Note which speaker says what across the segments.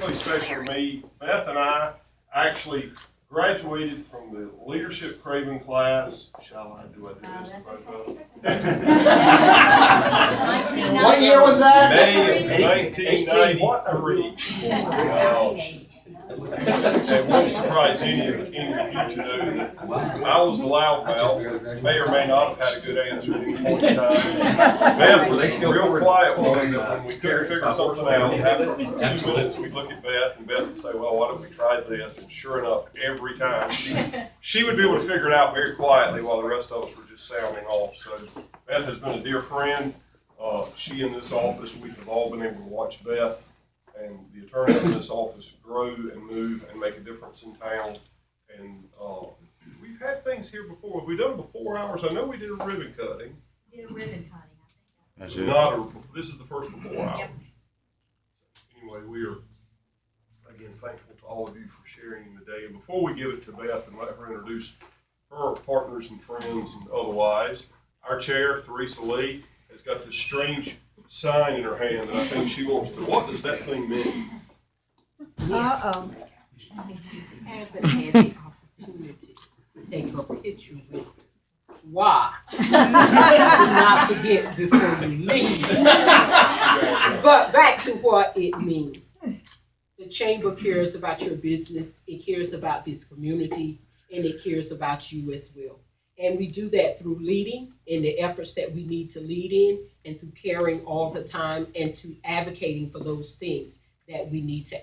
Speaker 1: particularly special to me. Beth and I actually graduated from the Leadership Craven class. Shall I do this to both of them?
Speaker 2: What year was that?
Speaker 1: May of 1993. It won't surprise any of you to know that I was the loudmouth. May or may not have had a good answer at any point in time. Beth was a real quiet one, that when we couldn't figure something out, after a few minutes, we'd look at Beth, and Beth would say, well, why don't we try this? And sure enough, every time, she would be able to figure it out very quietly while the rest of us were just sounding off. So Beth has been a dear friend. She in this office, we have all been able to watch Beth and the attorneys in this office grow and move and make a difference in town. And we've had things here before. Have we done before hours? I know we did a ribbon cutting.
Speaker 3: We did a ribbon cutting, I think.
Speaker 1: That's it. This is the first before hours.
Speaker 3: Yep.
Speaker 1: Anyway, we are, again, thankful to all of you for sharing the day. And before we give it to Beth and let her introduce her partners and friends and otherwise, our chair, Theresa Lee, has got this strange sign in her hand that I think she wants to. What does that thing mean?
Speaker 4: Uh-oh.
Speaker 5: Haven't had the opportunity to take a picture with it. Why? Do not forget before you leave. But back to what it means. The chamber cares about your business, it cares about this community, and it cares about you as well. And we do that through leading in the efforts that we need to lead in, and through caring all the time, and to advocating for those things that we need to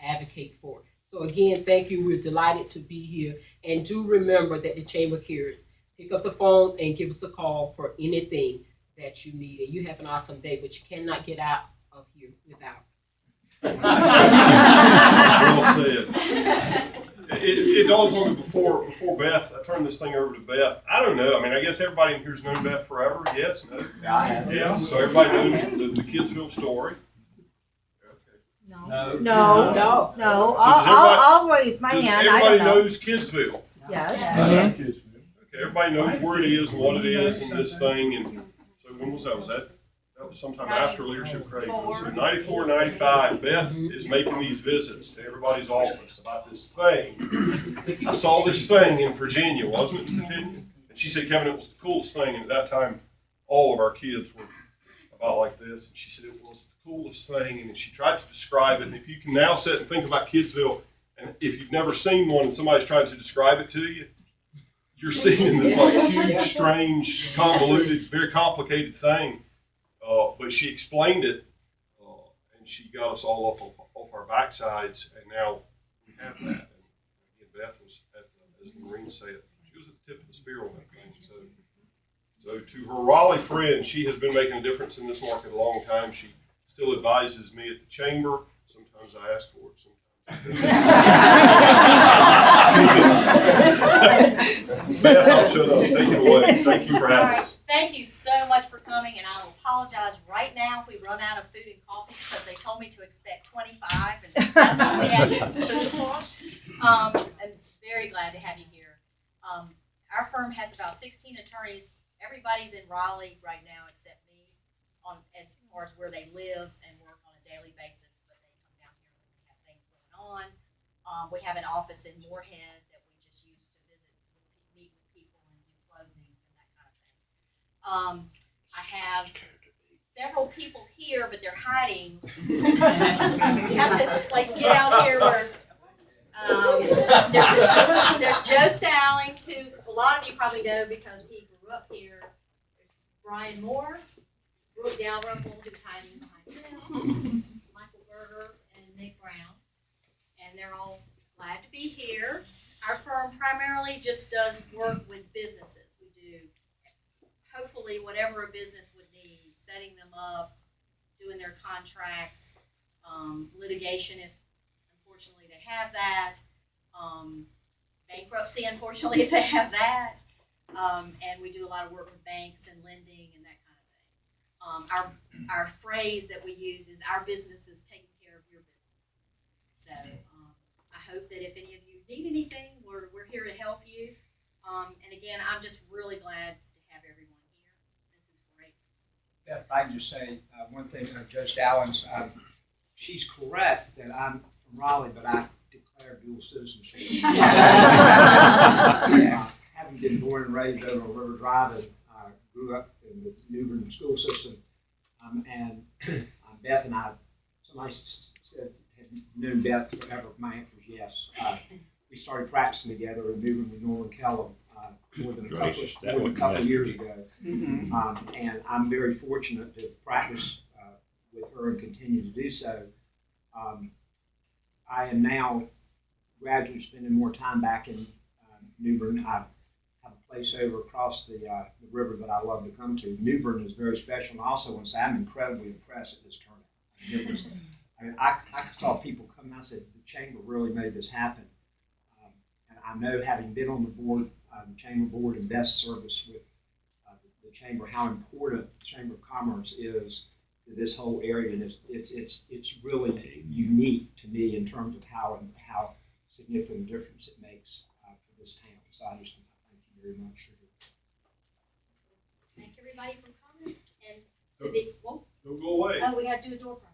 Speaker 5: advocate for. So again, thank you. We're delighted to be here. And do remember that the Chamber cares. Pick up the phone and give us a call for anything that you need. And you have an awesome day, but you cannot get out of here without.
Speaker 1: Well said. It dawns on me before Beth, I turn this thing over to Beth. I don't know. I mean, I guess everybody in here's known Beth forever. Yes? No?
Speaker 2: I have.
Speaker 1: Yes. So everybody knows the Kidsville story.
Speaker 3: No.
Speaker 4: No,
Speaker 5: No.
Speaker 4: no,
Speaker 1: So does everybody-
Speaker 4: I'll raise my
Speaker 1: Does
Speaker 4: hand, I
Speaker 1: everybody
Speaker 4: don't know.
Speaker 1: knows Kidsville?
Speaker 4: Yes.
Speaker 1: Okay, everybody knows where it is and what it is and this thing. And so when was that? That was sometime after Leadership Craven. So 94, 95, Beth is making these visits to everybody's office about this thing. I saw this thing in Virginia, wasn't it, Virginia? And she said, Kevin, it was the coolest thing. And at that time, all of our kids were about like this. And she said it was the coolest thing. And she tried to describe it. And if you can now sit and think about Kidsville, and if you've never seen one and somebody's trying to describe it to you, you're seeing this like huge, strange, convoluted, very complicated thing. But she explained it, and she got us all up off our backsides, and now we have that. And again, Beth was, as the Marines say it, she was at the tip of the spear on that thing. So to her Raleigh friend, she has been making a difference in this market a long time. She still advises me at the chamber. Sometimes I ask for it. Beth, I'll shut up. Take it away. Thank you for
Speaker 3: All
Speaker 1: having
Speaker 3: right,
Speaker 1: us.
Speaker 3: thank you so much for coming, and I will apologize right now if we run out of food and coffee, because they told me to expect 25, and that's what we had food for. I'm very glad to have you here. Our firm has about 16 attorneys. Everybody's in Raleigh right now except me, as far as where they live and work on a daily basis, but they come down here when we have things going on. We have an office in Moorhead that we just use to meet with people and do closings and that kind of thing. I have several people here, but they're hiding. You have to like get out here where there's Joe Stallings, who a lot of you probably know because he grew up here. There's Brian Moore, Brooke Dalrymple, who's hiding behind him, Michael Berger, and Nick Brown. And they're all glad to be here. Our firm primarily just does work with businesses. We do hopefully whatever a business would need, setting them up, doing their contracts, litigation if unfortunately they have that, bankruptcy unfortunately if they have that, and we do a lot of work with banks and lending and that kind of thing. Our phrase that we use is our business is taking care of your business. So I hope that if any of you need anything, we're here to help you. And again, I'm just really glad to have everyone here. This is great.
Speaker 2: Beth, if I can just say one thing, Judge Stallings, she's correct that I'm from Raleigh, but I declare dual citizenship. Having been born and raised over on River Drive, and grew up in the New Bern school system, and Beth and I, somebody said, have known Beth forever. My answer is yes. We started practicing together in New Bern with Norman Kellum more than a couple of years ago. And I'm very fortunate to practice with her and continue to do so. I am now gradually spending more time back in New Bern. I have a place over across the river that I love to come to. New Bern is very special, and I also want to say I'm incredibly impressed at this turnout. I saw people come and I said, the chamber really made this happen. And I know, having been on the board, the chamber board and best service with the chamber, how important the Chamber of Commerce is to this whole area, and it's really unique to me in terms of how significant difference it makes for this town. So I just thank you very much.
Speaker 3: Thank everybody for coming, and
Speaker 1: Don't
Speaker 3: whoa,
Speaker 1: go away.
Speaker 3: oh, we gotta do a door prize.